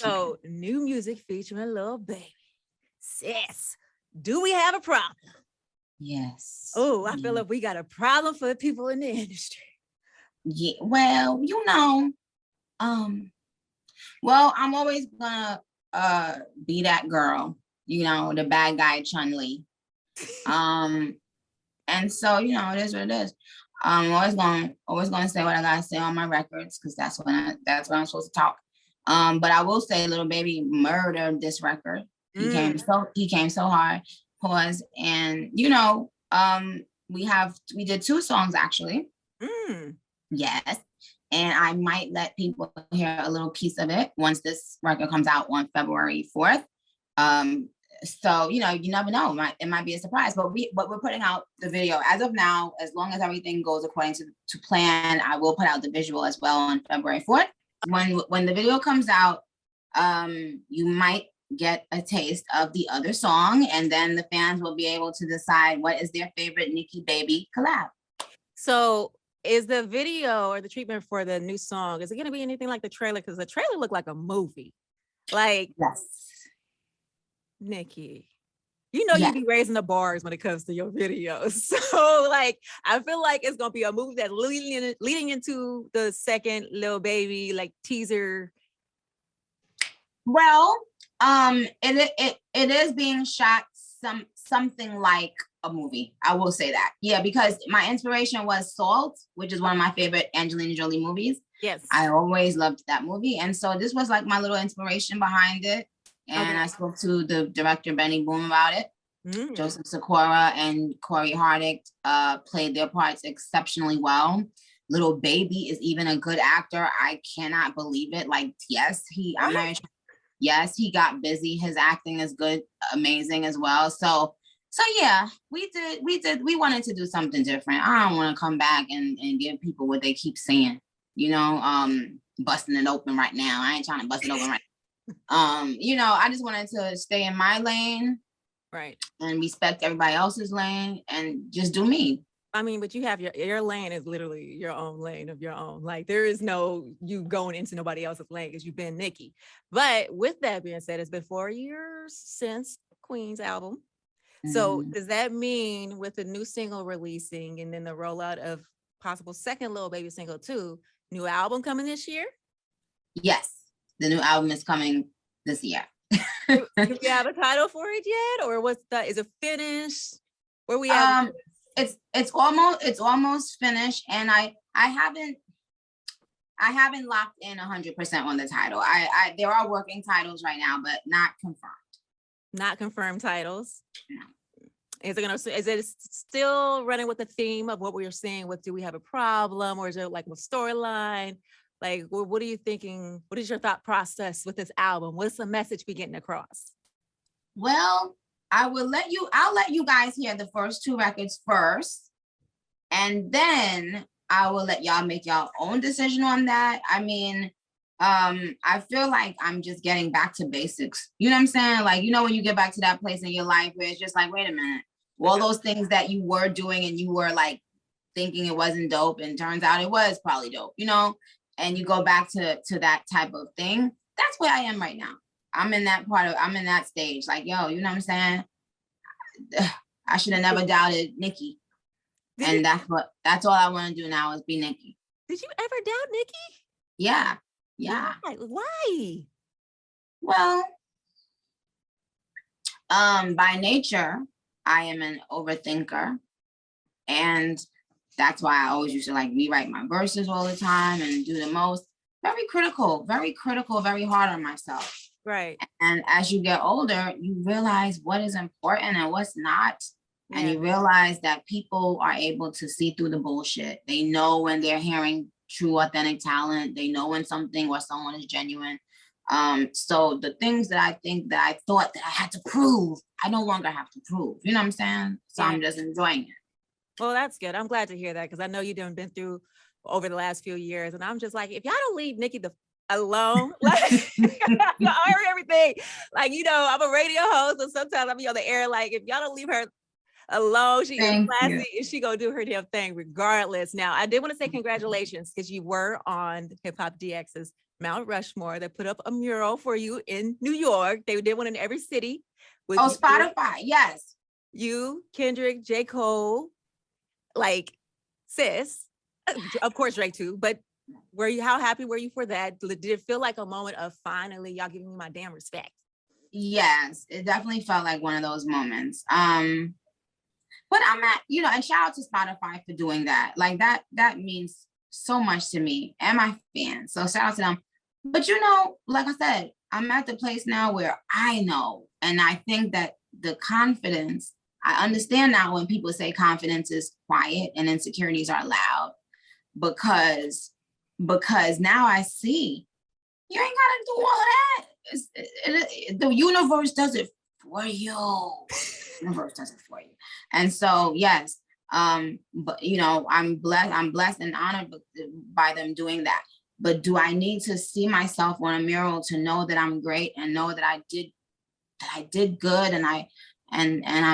So new music featuring Lil Baby. Sis, do we have a problem? Yes. Oh, I feel like we got a problem for the people in the industry. Yeah. Well, well, I'm always gonna be that girl, the bad guy Chun-Li. And so, it is what it is. I'm always gonna say what I gotta say on my records, because that's when I'm supposed to talk. But I will say Lil Baby murdered this record. He came so hard. Pause. And we did 2 songs actually. Yes. And I might let people hear a little piece of it once this record comes out on February 4th. So, you never know. It might be a surprise, but we're putting out the video as of now. As long as everything goes according to plan, I will put out the visual as well on February 4th. When the video comes out, you might get a taste of the other song, and then the fans will be able to decide what is their favorite Nicki Baby collab. So is the video or the treatment for the new song, is it going to be anything like the trailer? Because the trailer looked like a movie. Like, yes. Nicki, you be raising the bars when it comes to your videos. So like, I feel like it's going to be a movie that's leading into the second Lil Baby like teaser. Well, it is being shot something like a movie. I will say that. Yeah, because my inspiration was Salt, which is one of my favorite Angelina Jolie movies. Yes. I always loved that movie. And so this was like my little inspiration behind it. And I spoke to the director, Benny Boom, about it. Joseph Sikora and Corey Hardick played their parts exceptionally well. Lil Baby is even a good actor. I cannot believe it. Like, yes, he got busy. His acting is good, amazing as well. So yeah, we wanted to do something different. I don't want to come back and give people what they keep saying, busting it open right now. I ain't trying to bust it open right now. I just wanted to stay in my lane, right, and respect everybody else's lane and just do me. I mean, but you have your lane is literally your own lane of your own. Like, there is no you going into nobody else's lane because you've been Nicki. But with that being said, it's been 4 years since Queen's album. So does that mean with the new single releasing and then the rollout of possible second Lil Baby single too, new album coming this year? Yes, the new album is coming this year. Do you have a title for it yet, or is it finished? Where we at? It's almost finished, and I haven't locked in 100% on the title. There are working titles right now, but not confirmed. Not confirmed titles. No. Is it still running with the theme of what we were saying with do we have a problem, or is it like a storyline? Like, what are you thinking? What is your thought process with this album? What's the message we getting across? Well, I'll let you guys hear the first 2 records first, and then I will let y'all make y'all own decision on that. I mean, I feel like I'm just getting back to basics. You know what I'm saying? Like, when you get back to that place in your life where it's just like, wait a minute, all those things that you were doing and you were like thinking it wasn't dope, and turns out it was probably dope, and you go back to that type of thing. That's where I am right now. I'm in that stage. Like, yo, you know what I'm saying? I should have never doubted Nicki. And that's all I want to do now is be Nicki. Did you ever doubt Nicki? Yeah. Why? Well, by nature, I am an overthinker. And that's why I always used to like rewrite my verses all the time and do the most. Very critical, very hard on myself. Right. And as you get older, you realize what is important and what's not. Yeah. And you realize that people are able to see through the bullshit. They know when they're hearing true, authentic talent. They know when something or someone is genuine. So the things that I think that I thought that I had to prove, I no longer have to prove. You know what I'm saying? So I'm just enjoying it. Well, that's good. I'm glad to hear that, because I know you've been through over the last few years. And I'm just like, if y'all don't leave Nicki alone, like, I hear everything. Like, I'm a radio host, and sometimes I'll be on the air. Like, if y'all don't leave her alone, she is classy, and she gonna do her damn thing regardless. Now, I did want to say congratulations, because you were on Hip Hop DX's Mount Rushmore that put up a mural for you in New York. They did one in every city with Oh, Spotify. Yes. you, Kendrick, J. Cole, like sis, of course Drake too, but how happy were you for that? Did it feel like a moment of finally y'all giving me my damn respect? Yes, it definitely felt like one of those moments. But I'm at, and shout out to Spotify for doing that. Like that means so much to me and my fans. So shout out to them. But like I said, I'm at the place now where I know, and I think that the confidence, I understand now when people say confidence is quiet and insecurities are loud, because now I see you ain't gotta do all that. The universe does it for you. The universe does it for you. And so, yes, but I'm blessed and honored by them doing that. But do I need to see myself on a mural to know that I'm great and know that I did good, and I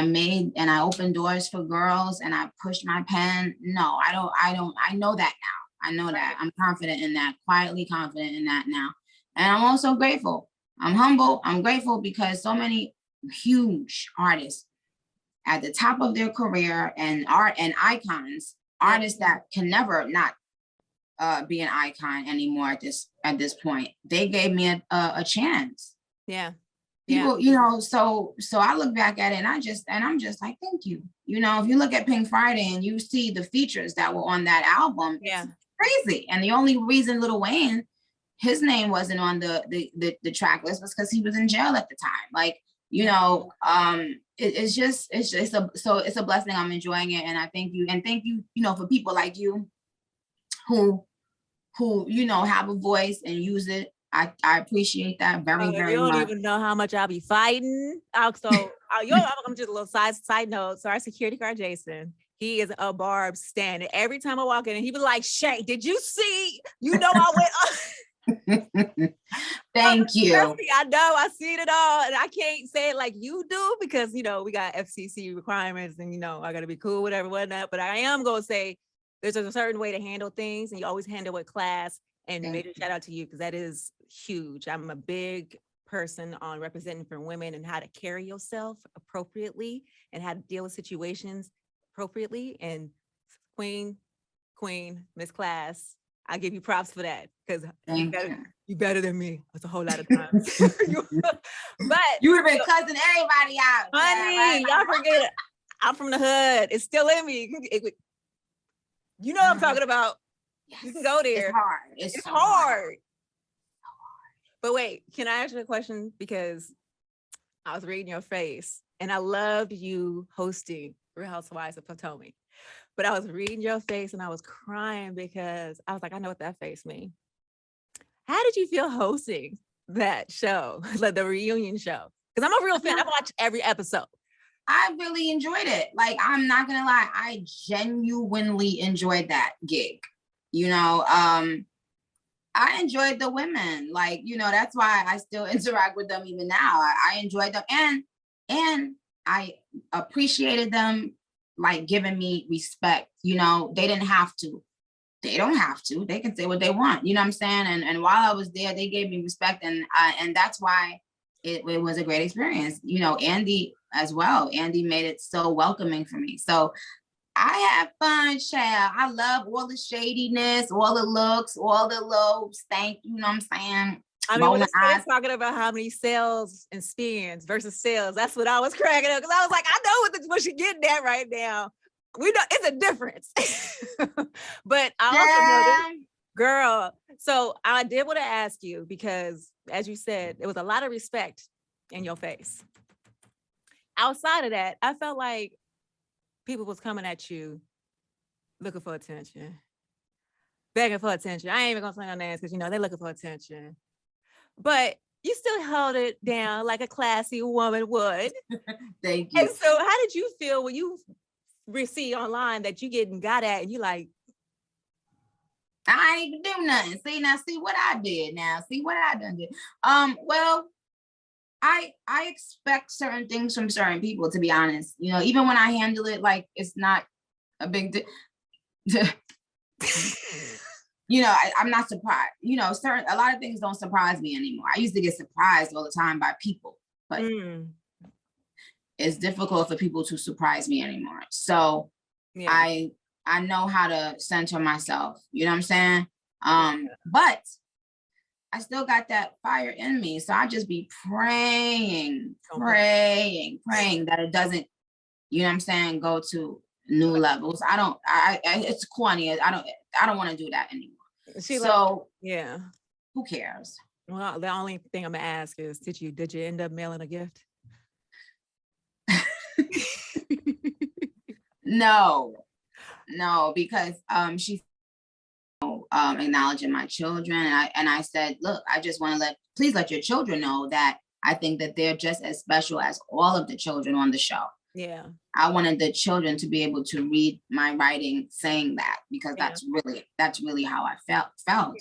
made, and I opened doors for girls, and I pushed my pen? No, I don't. I know that now. I know that. I'm confident in that, quietly confident in that now. And I'm also grateful. I'm humble. I'm grateful because so many huge artists at the top of their career and art and icons, artists that can never not be an icon anymore at this point. They gave me a chance. Yeah. People, so I look back at it and I'm just like, thank you. If you look at Pink Friday and you see the features that were on that album, it's crazy. And the only reason Lil Wayne, his name wasn't on the track list was because he was in jail at the time. Like, it's a blessing. I'm enjoying it. And I thank you. And thank you, for people like you who have a voice and use it. I appreciate that very, very much. You don't even know how much I'll be fighting. I'm just a little side note. So our security guard, Jason, he is a Barb stan. And every time I walk in, he was like, Shay, did you see? I went Thank you. I know, I see it all. And I can't say it like you do because, we got FCC requirements and, I got to be cool, whatever, whatnot. But I am going to say there's a certain way to handle things, and you always handle with class. And major shout out to you because that is huge. I'm a big person on representing for women and how to carry yourself appropriately and how to deal with situations appropriately. And Queen, Miss Class, I give you props for that because you better than me. That's a whole lot of times. But you would have been cussing everybody out. Honey, y'all forget it. I'm from the hood. It's still in me. You know what I'm talking about. Yes. You can go there. It's hard. It's so hard. But wait, can I ask you a question? Because I was reading your face and I loved you hosting Real Housewives of Potomac. But I was reading your face and I was crying because I was like, I know what that face means. How did you feel hosting that show, like the reunion show? Because I'm a real fan. I watch every episode. I really enjoyed it. Like, I'm not going to lie. I genuinely enjoyed that gig. I enjoyed the women. Like, that's why I still interact with them even now. I enjoyed them. And I appreciated them, like, giving me respect. They didn't have to. They don't have to. They can say what they want. You know what I'm saying? And while I was there, they gave me respect. And that's why it was a great experience. Andy as well. Andy made it so welcoming for me. So I have fun, child. I love all the shadiness, all the looks, all the low stank. You know what I'm saying? I mean, when it's talking about how many sales and spins versus sales, that's what I was cracking up because I was like, I know what she's getting at right now. We know it's a difference. But I also know this, girl. So I did want to ask you because, as you said, there was a lot of respect in your face. Outside of that, I felt like people was coming at you looking for attention, begging for attention. I ain't even gonna say no names because they're looking for attention. But you still held it down like a classy woman would. Thank you. And so how did you feel when you see online that you getting got at and you like, I ain't even do nothing. See what I did now. See what I done did. Well, I expect certain things from certain people, to be honest. Even when I handle it like it's not a big deal. I'm not surprised. A lot of things don't surprise me anymore. I used to get surprised all the time by people, but it's difficult for people to surprise me anymore. So yeah. I know how to center myself. You know what I'm saying? But I still got that fire in me. So I just be praying that it doesn't, you know what I'm saying, go to new levels. It's corny. I don't want to do that anymore. Yeah. Who cares? Well, the only thing I'm gonna ask is, did you end up mailing a gift? No, because she's acknowledging my children, and I said, look, I just want to please let your children know that I think that they're just as special as all of the children on the show. Yeah. I wanted the children to be able to read my writing saying that, because that's really how I felt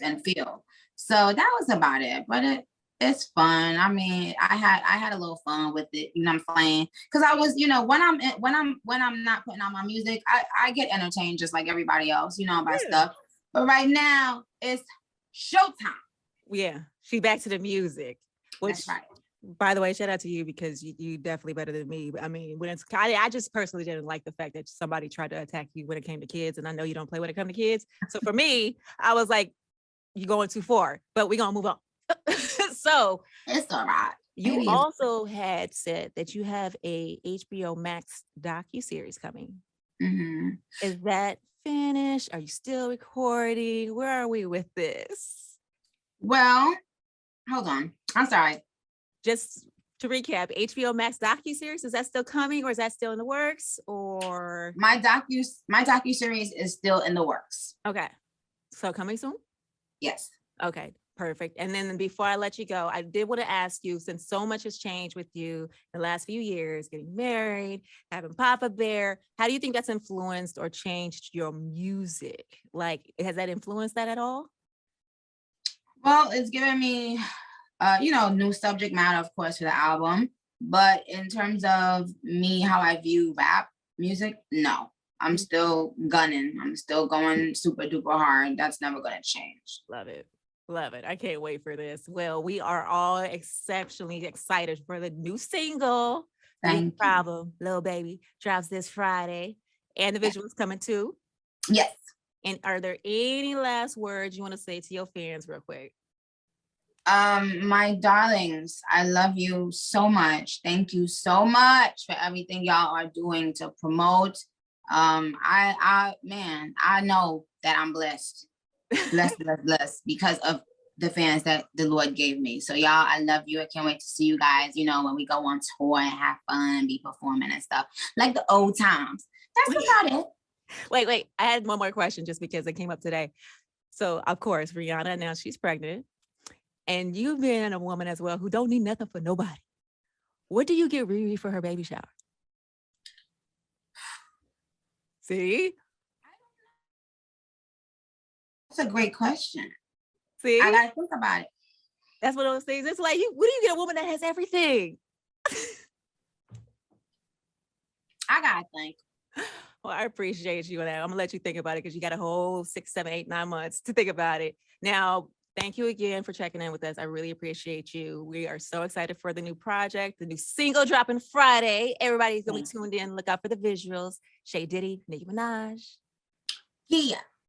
and feel. So that was about it. But it's fun. I mean, I had a little fun with it, you know what I'm saying? Because I was, when I'm not putting out my music, I get entertained just like everybody else, by stuff. But right now it's showtime. Yeah. She back to the music. That's right. By the way, shout out to you, because you definitely better than me. I mean, I just personally didn't like the fact that somebody tried to attack you when it came to kids. And I know you don't play when it comes to kids. So for me, I was like, you're going too far, but we're going to move on. So it's all right. You also had said that you have a HBO Max docuseries coming. Mm-hmm. Is that finished? Are you still recording? Where are we with this? Well, hold on. I'm sorry. Just to recap, HBO Max docuseries, is that still coming, or is that still in the works? Or my docuseries is still in the works. Okay. So coming soon? Yes. Okay, perfect. And then before I let you go, I did want to ask you, since so much has changed with you in the last few years, getting married, having Papa Bear, how do you think that's influenced or changed your music? Like, has that influenced that at all? Well, it's given me new subject matter, of course, for the album. But in terms of me, how I view rap music, no. I'm still gunning. I'm still going super duper hard. That's never going to change. Love it. Love it. I can't wait for this. Well, we are all exceptionally excited for the new single. Thank you. Problem, Lil Baby, drops this Friday. And the visuals coming too. Yes. And are there any last words you want to say to your fans real quick? My darlings, I love you so much. Thank you so much for everything y'all are doing to promote. I know that I'm blessed because of the fans that the Lord gave me. So y'all, I love you. I can't wait to see you guys, when we go on tour and have fun, be performing and stuff like the old times. That's about it. Wait. I had one more question just because it came up today. So of course, Rihanna announced she's pregnant. And you've been a woman as well who don't need nothing for nobody. What do you get Riri for her baby shower? See? That's a great question. See? I gotta think about it. That's one of those things. It's like, what do you get a woman that has everything? I gotta think. Well, I appreciate you. And I'm gonna let you think about it because you got a whole 6, 7, 8, 9 months to think about it. Now, thank you again for checking in with us. I really appreciate you. We are so excited for the new project, the new single dropping Friday. Everybody's gonna be tuned in. Look out for the visuals. Shay Diddy, Nicki Minaj. Yeah.